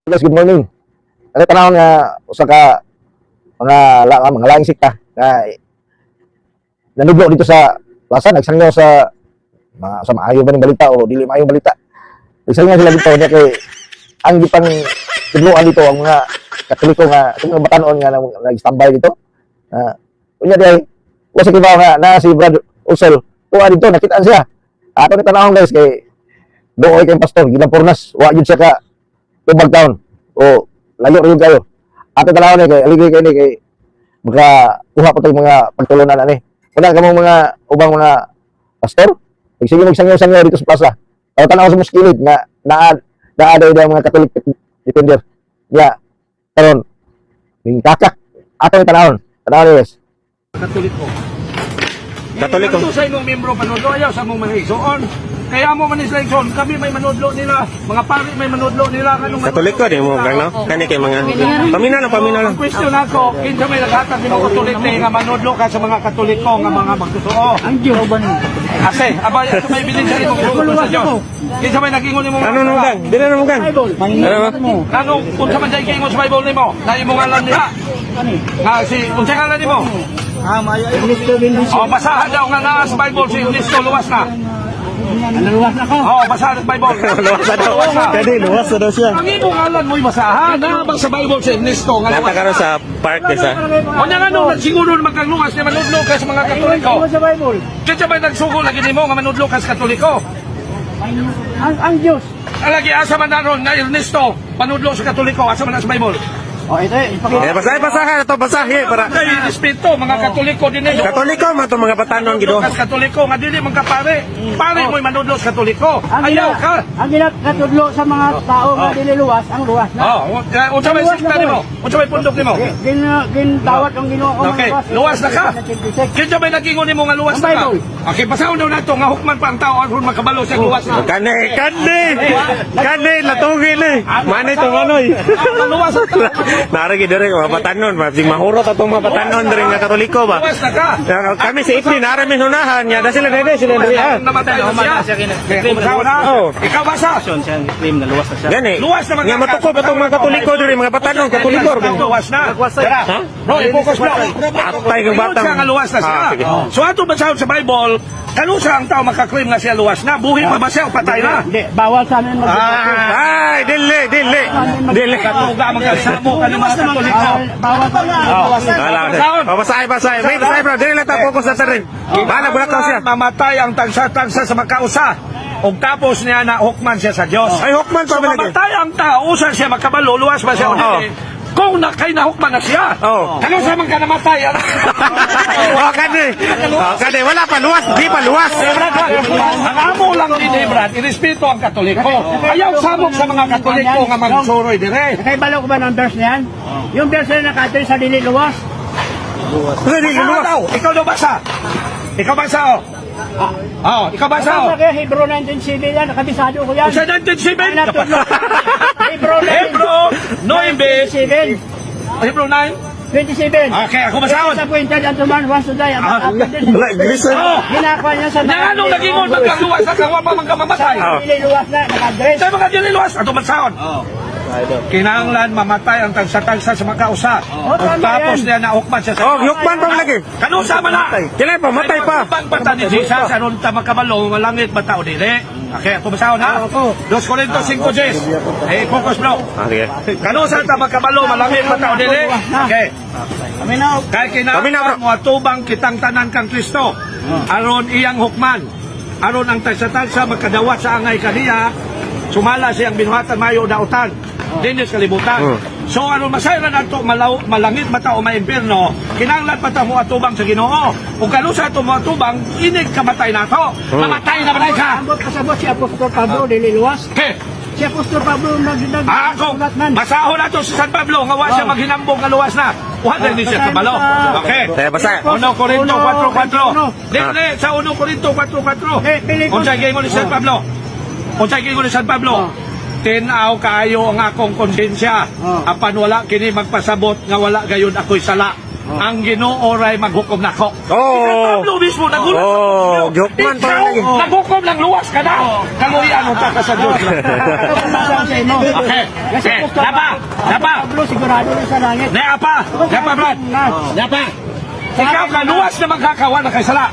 Guys, good morning. Ano tanawon nga usa ka mga laing sikta na nanudlo dito sa plaza, nagsangyaw sa maayo ba ning balita o dili maayo balita. Nagsangyaw sila dito niya kay ang gipang tudloan dito ang mga Katoliko nga itong mga batanon nga nag-standby dito. Unya day wasa kibaw nga na si Brad Usel tuwa dito nakitaan siya. Ato ni tanawon guys kay dooy kay pastor ginapornas wa gyud siya ka tubag taon o layo rin kayo. Ato talaw ni kay aligay kay ni kay baka kuha po tayong mga pagtulunan ani. Kuna ka mga ubang mga pastor, sige magsangyaw-sangyaw dito sa plaza. Ato tanaw sa muskilid nga naa mga Catholic defender. Ya. Karon ning kakak ato tanawon. Tanawon guys. Katoliko. Katoliko. Ito sa imong membro panudlo ayaw sa mong mga igsoon. Kaya mo man isleksyon, kami may manudlo nila, mga pari may manudlo nila kanung Katoliko din mo gang no. Kani kay mga paminaw lang. Ang question ako, kinsa may naghatag nimo Katoliko nga manudlo ka sa mga Katoliko nga mga magtotoo. Ang Dios ba ni? Ase, abay sa may bilin sa imong gusto sa Dios. Kinsa may nagingon nimo? Ano no gang? Dili na mo gang. Ano unsa man jay kingon sa Bible nimo? Na imong ngalan niya. Nga si unsa ngalan nimo? Oh, basahan daw nga naa sa Bible si Ernesto luwas na. Luwas na ko. Oh, basahan sa Bible. Luwas na daw. Pwede, luwas na daw siya. Ang imong ngalan mo'y basahan. Nabang sa Bible si Ernesto nga luwas. Natakaroon sa park sa. O niya nga nung siguro magkagluwas niya manudlo ka sa mga Katoliko. Sa Bible. Kaya ba nagsugo lagi nimo nga manudlo ka sa Katoliko? Ang Diyos. Alagi asa man naron nga Ernesto panudlo sa Katoliko asa man na sa Bible. O ito, ipakita. Basahin ito basahin para Kay respeto mga Katoliko din ninyo. Katoliko man to mga batanon gido. Kas Katoliko nga dili man ka pare. Pare mo'y manudlo sa Katoliko. Ayaw ka. Ang ginatudlo sa mga tao nga dili luwas, ang luwas na. Oh, unsa may sikta nimo? Unsa may pundok nimo? Gintawat ang Ginoo ko Okay, luwas na ka. Kinsa may nagingon nimo nga luwas na ka? Bible. Okay, basahon daw nato nga hukman pa ang tao aron makabalo sa luwas na. Kani latungin eh. Mane to manoy. Luwas na ka. Naragi dire mga batanon, masing mahurot atong mga batanon dire nga Katoliko ba. Luwas na ka. Kami sa Ipli narami hunahan nya da sila sila dire ah. Namatay na siya. Oh. Ikaw basa. claim na luwas na siya. Gani. Luwas na mga Nga matukod atong mga Katoliko dire mga batanon Katoliko. Luwas na. Ha? Bro, i-focus mo. Atay kang batang. Siya nga luwas na siya. Ah, sige. So ato basahon sa Bible, kanusa ang tao makaklaim nga siya luwas na? Buhay pa ba siya o patay na? Hindi, bawal sa amin Ay, dili. Katuga magkasamo ka ng mga Katoliko. Bawal sa amin. Luwas na. Basahin. May basahin bro. Dili lang ta focus sa tarin. Bala bulakaw siya. Mamatay ang tagsa-tagsa sa makausa. O tapos niya na hukman siya sa Diyos. Ay hukman pa So ba lagi? mamatay ang tao, usa siya makabalo, luwas ba siya o hindi? Kung nakay nahukman na siya. Oo. Ano sa man ka namatay? Kani wala pa luwas, di pa luwas. Ang amo lang din Brad, irespeto ang Katoliko. Ayaw sabog sa mga Katoliko nga magsuroy dire. Nakibalo ko ba ng verse na yan? Yung verse na nakatiri sa dili luwas. Dili luwas. Ikaw daw basa. Ikaw basa o. Ikaw basa o. Sa Hebrew 19:7 yan, nakabisado ko yan. Sa 19:7. Hebrew Hebrew 9. 7. Hebrew 9. 27. Okay, ako basahon. Sa pointed and man wants to die. Ginakawa niya sa Nanganong nagingon magkaluwas sa kawa pa magkamamatay. dili luwas na, nakadress. Sa mga dililuwas, ato basahon. Kinahanglan mamatay ang tagsa-tagsa sa makausa. Tapos niya naukman siya sa... Hukman pa lagi. Kanusa man na? Kailan pa matay pa. Pang pata ni Jesus, aron ta makabalo, malangit ba tao dili? Okay, ako basahon ha? 2 Corinto 5:10. Focus bro. Sige. Kanusa ta makabalo, malangit ba tao dili? Okay. Kami na. Kaya Kami na, kinahanglan bro. mo atubang kitang tanan kang Kristo. Aron iyang hukman. Aron ang tagsa-tagsa magkadawat sa angay kaniya, sumala siyang binuhatan mayo dautan. Dinis kalibutan. So aron masayran nato malangit mata o maimpierno, kinahanglan pa ta mo atubang sa Ginoo. Ug kanusa ato mo atubang, inig kamatay nato. Mamatay na ba ka? Ambot kasabot si Apostol Pablo, dili luwas. Okay. Si Apostol Pablo Ako, masahon nato sa San Pablo nga wa siya maghinambong nga luwas na. Wala din siya kabalo. Okay. Kaya basa. 1 Corinto 4:4. Dili sa 1 Corinto 4:4. Unsay gingon ni San Pablo? Unsay gingon ni San Pablo? Tinaw kaayo ang akong konsensya. Apan wala kini magpasabot nga wala gayon ako'y sala. ang Ginoo ray maghukom nako. Oh. Pablo mismo nagulat. Oh, Hukman pa lagi. Naghukom lang luwas ka na. Kaluyan ang taka sa Diyos. Okay. Napa. Pablo, sigurado na sa langit. Napa, Brad. Napa. Ikaw ka luwas na magkakawa na kay sala.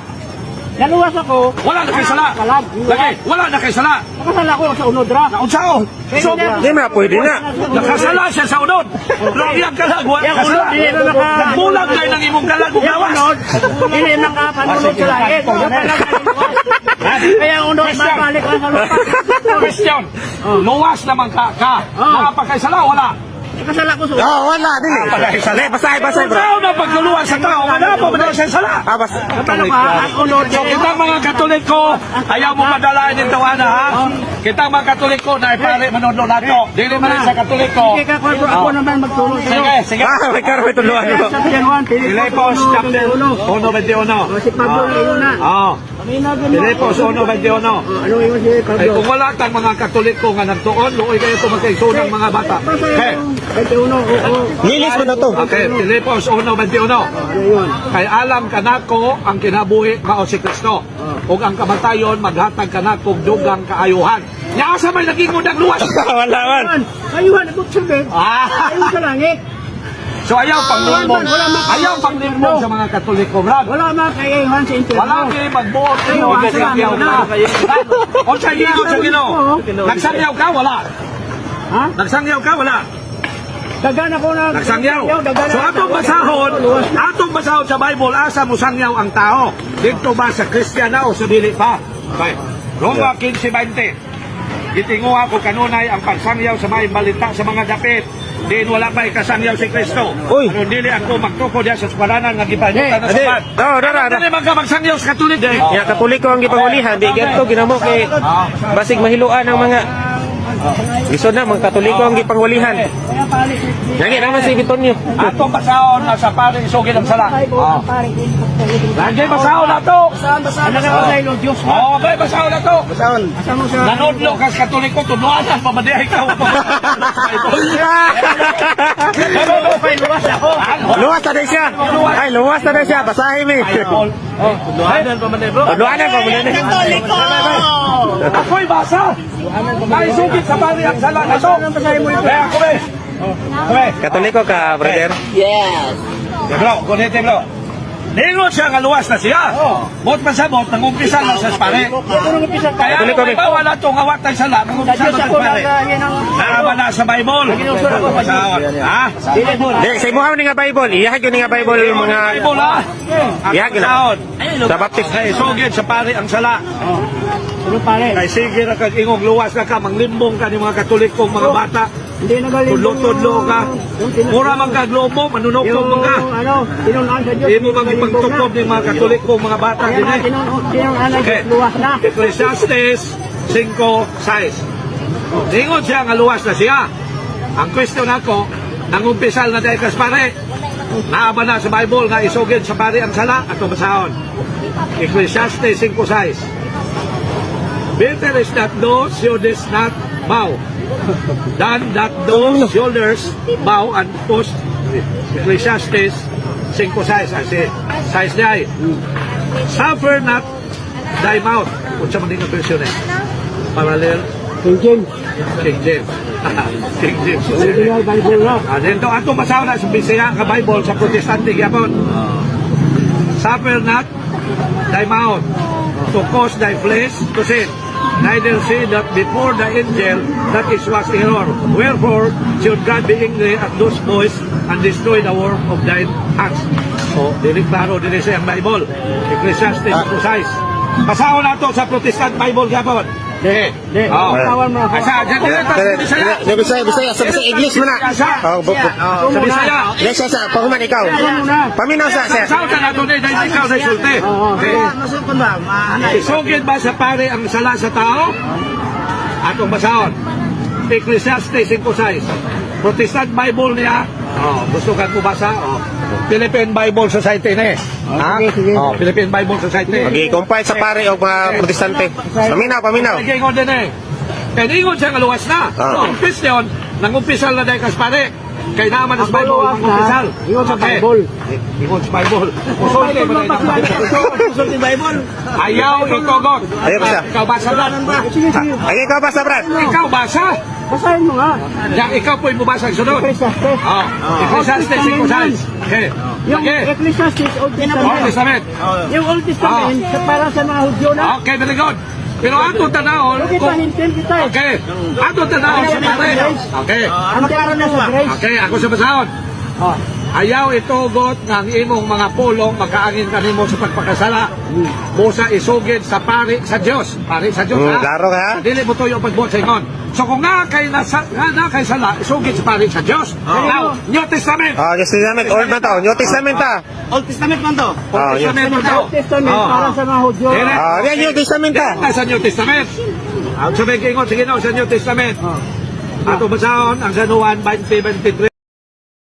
Naluwas ako. Wala na kay sala. Kalag. Lagi, wala na kay sala. Nakasala ko sa unod ra. Naunsaon. So, Di na, pwede na. nakasala siya sa unod. Pero iyang kalag, wala Yung kasala. unod, hindi na Nagbulag kayo ng imong kalag, Yung ugawas. unod, hindi nakapanunod sa langit. Yung kalag na linuwas. Kaya ang unod, babalik lang sa lupa. Question. Luwas naman ka. Nakapagkaisala, wala. Nakasala ko sa unod. Oh, wala din eh. Dali, basahin, bro. Tao na pagkaluwas sa tao, wala pa ba siya sala? Bas. Ano ka? Ang unod. So, kitang mga Katoliko, ayaw mo madalain yung tawana, ha? Kitang mga Katoliko na ipare manondo nato. Dili man sa Katoliko. Sige ka, ako naman magtulong sa'yo. Sige. Ah, may karo may tuluan mo. Sa San Juan, Filipos chapter 1:21. Si Pablo yun na. Oh. Filipos 1:21. Ano yun si Ay Pablo? kung wala tang mga Katoliko nga nagtuon, luoy kayo tumakaisunang mga bata. Okay. Kahit uno, oo. Lilis mo na to. Okay, Filipos 1:21. Ano yun? Kay alam kanako ang kinabuhi mao si Kristo. Ug ang kamatayon maghatag kanako og dugang kaayuhan. Nya asa may naging mudang luwas. Wala man. Kayuhan, ako sabi. Ah, Ayun sa langit. so ayaw panglimbong. Ayaw panglimbong sa mga Katoliko, brad. Wala mga kayuhan sa impyerno. Wala kay magbuot kayo Ayaw, sa ayaw yaw na. na. O sa higot sa Ginoo. Nagsangyaw ka wala. Ha? Nagsangyaw ka wala. Dagan ako na. Nagsangyaw. Dagan So atong basahon sa Bible asa mo sangyaw ang tao. Dito ba sa Kristiyana o sa dili pa? Okay. Roma 15:20. Gitinguha ko kanunay ang pagsangyaw sa may balita sa mga dapit. Din wala pa ikasangyaw si Kristo. Uy. Pero dili ako magtuko diya sa skwaranan nga gipanutan na Adi. sabat. Oh, dara. Dili magsangyaw sa Katoliko. Ya Katoliko ang gipangulihan, di ganito ginamo kay basig mahiluan ang mga Lisod na, mga Katoliko ang gipangulihan. Kaya pare. Lagi naman si Bitonio. Atong basahon na sa paring isugin ang sala. Lagi basahon na to. Ano na ako sa ilo, Diyos mo? Oh, okay, basahon na to. Asa mo sa... Nanodlo ka sa Katoliko, tunuanan, pamadihay ka. Luwas ako. Luwas na din siya. Ay, luwas na din siya. Basahin mi. Tunuanan pa man bro. Tunuanan pa muna ni. Ako'y basa. Naisugit sa pari ang sala na to. Kaya ako be. Okay. Katoliko ka, brother? Bro, kunete bro. Ningon siya nga luwas na siya. Bot pa sa bot, nangumpisa lang sa pare. Kaya Katoliko, may bawala itong awatan sa lang, nangumpisa Diyos lang ako sa pare. yan ang... Naama na sa Bible. Ha? Di, sa imuha ni nga Bible. Iyahag yun nga Bible yung mga... Bible ha? Iyahag yun. Saon. Sa Baptist. Kay sugid sa pare ang sala. Ano pare? Kay sige na kag ingong luwas na ka, manglimbong ka ni mga Katolikong mga bata. Hindi nagaling. Tudlo-tudlo ka. Mura man kag lobo, manunokog mo ka. Ano, tinunan sa Diyos. Di mo mang ipagtukob ni mga Katolikong mga bata Kaya din nga, eh. tinunan sa Okay. Diyos, luwas na. Ecclesiastes 5:6. Ingon siya nga luwas na siya. Ang question ako, nangumpisal na dahil kas pare. Naaba na sa Bible nga isugid sa pare ang sala at basahon. Ecclesiastes 5:6. Better is that those shoulders not bow than that those shoulders bow and push. Ecclesiastes 5:6. Kasi size niya ay suffer not thy mouth. Kung siya maning version eh. Parallel King James. King James. King James. Original Bible na. Dito ato basaw na sa Bisaya ka Bible sa Protestante gyapon. Suffer not thy mouth to cause thy flesh to sin. Neither say that before the angel that is was error. Wherefore should God be angry at those boys and destroy the work of thine hands. So, dili klaro dili sa ang Bible. Ecclesiastes 5:6. Basaw na to sa Protestant Bible gyapon. Di. Tawan mo ako. Asa, dito sa Bisaya. Di, Bisaya. Sa English mo na. Oh, Sa Bisaya. Yes, sa pahuman ikaw. Paminaw sa sir. Sa na to dahil ikaw sa sulti. Masukon ba? Isugid ba sa pare ang sala sa tao? Atong basahon. Ecclesiastes 5:6. Protestant Bible niya. Gusto ka ko basa? Philippine Bible Society ni. Ha? Sige. Philippine Bible Society. Mag-i-compile sa pare o mga protestante. Paminaw. Kaya ingon din eh. Kaya ingon siya nga luwas na. Ah. So, ang Christian, nangumpisal na dahil kas pare. Kay naman sa Bible, Follow up mga opisyal. na, ingon sa Okay. Bible. Ingon sa Bible. Usul kayo ba tayo Kusog ni Bible. Ayaw itugot. Ayaw basa. Ikaw basa ba? Sige, sige. Ay, ikaw basta, Brad. Ikaw basa? Basahin mo nga. Yang ikaw po'y bubasa ang sunod. Ecclesiastes. Oh, Ecclesiastes 5:6. Okay. Yung Okay. Ecclesiastes, Old Old Testament. Testament. Yung Old Testament, para sa mga Hudyo na. Okay, very good. Pero ato tanahon, Bakit kung pahintin kita eh? okay, ato tanahon sa pare. Okay. Ang karon na sa grace. Okay, ako sa basahon. Oh. Ayaw itugot ng imong mga pulong makaangin kanimo sa pagpakasala. Busa isugid sa pari sa Dios. Pari sa Dios. ha? Klaro ka, ha? Dili mo tuyo pagbuot sa ingon. So kung na kay sala, isugid sa pari sa Dios. Now, New Testament. Oh, New Testament, Old man to. New Testament ta. Old Testament man to. Old Oh, Testament mo Old daw. Testament para sa mga Hudyo. Dire. Ah, yan New Testament ta. Sa New Testament. Ang sabi ko ingon, sige na sa New Testament. Ato basahon ang San Juan 20:23.